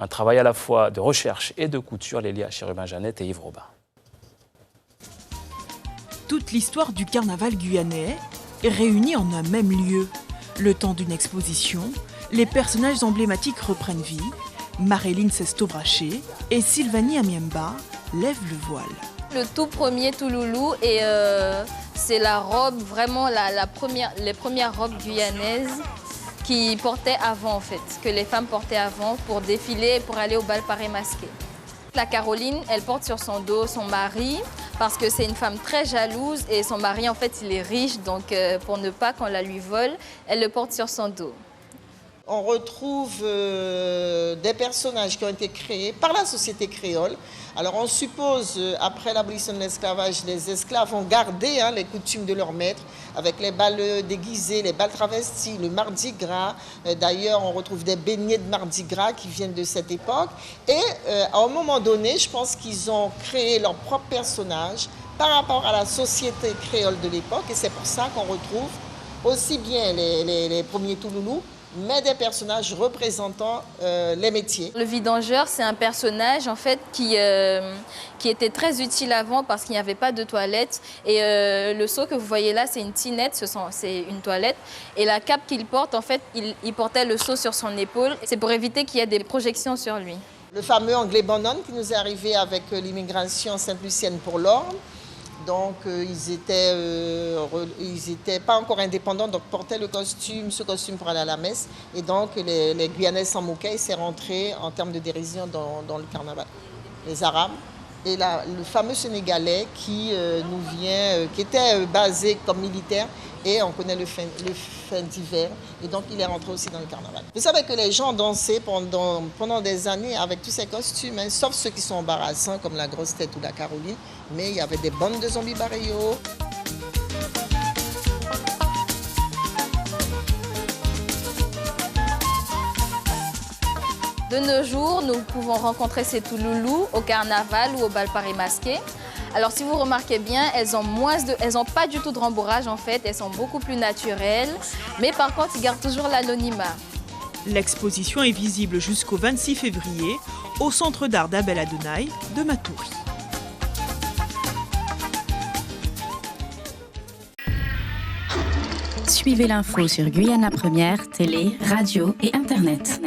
Un travail à la fois de recherche et de couture, Lélia Chérubin-Jeannette et Yves Robin. Toute l'histoire du carnaval guyanais est réunie en un même lieu. Le temps d'une exposition, les personnages emblématiques reprennent vie. Maréline Sesto-Braché et Sylvanie Amiemba lèvent le voile. Le tout premier Touloulou, et c'est la robe, vraiment les premières robes guyanaises qu'ils portaient avant en fait, que les femmes portaient avant pour défiler et pour aller au bal paré masqué. La Caroline, elle porte sur son dos son mari parce que c'est une femme très jalouse et son mari en fait il est riche, donc pour ne pas qu'on la lui vole, elle le porte sur son dos. On retrouve des personnages qui ont été créés par la société créole. Alors on suppose, après l'abolition de l'esclavage, les esclaves ont gardé les coutumes de leur maître, avec les bals déguisés, les bals travestis, le mardi gras. D'ailleurs, on retrouve des beignets de mardi gras qui viennent de cette époque. Et à un moment donné, je pense qu'ils ont créé leur propre personnage par rapport à la société créole de l'époque. Et c'est pour ça qu'on retrouve aussi bien les premiers Touloulous, mais des personnages représentant les métiers. Le vidangeur, c'est un personnage en fait qui était très utile avant parce qu'il n'y avait pas de toilette. Et le seau que vous voyez là, c'est une tinette, c'est une toilette. Et la cape qu'il porte, en fait, il portait le seau sur son épaule. C'est pour éviter qu'il y ait des projections sur lui. Le fameux anglais bonhomme qui nous est arrivé avec l'immigration sainte-lucienne pour l'Orne. Donc, ils étaient pas encore indépendants, donc portaient ce costume pour aller à la messe. Et donc, les Guyanais s'en moquaient et c'est rentré en termes de dérision dans le carnaval. Les Arabes et le fameux Sénégalais qui nous vient, qui était basé comme militaire et on connaît le fin d'hiver. Et donc, il est rentré aussi dans le carnaval. Vous savez que les gens dansaient pendant des années avec tous ces costumes, sauf ceux qui sont embarrassants comme la grosse tête ou la Caroline. Mais il y avait des bandes de zombies barrio. De nos jours, nous pouvons rencontrer ces Touloulous au carnaval ou au bal paré masqué. Alors si vous remarquez bien, elles n'ont pas du tout de rembourrage en fait, elles sont beaucoup plus naturelles, mais par contre, ils gardent toujours l'anonymat. L'exposition est visible jusqu'au 26 février au Centre d'art d'Abel Adonai de Matoury. Suivez l'info sur Guyana Première, télé, radio et internet.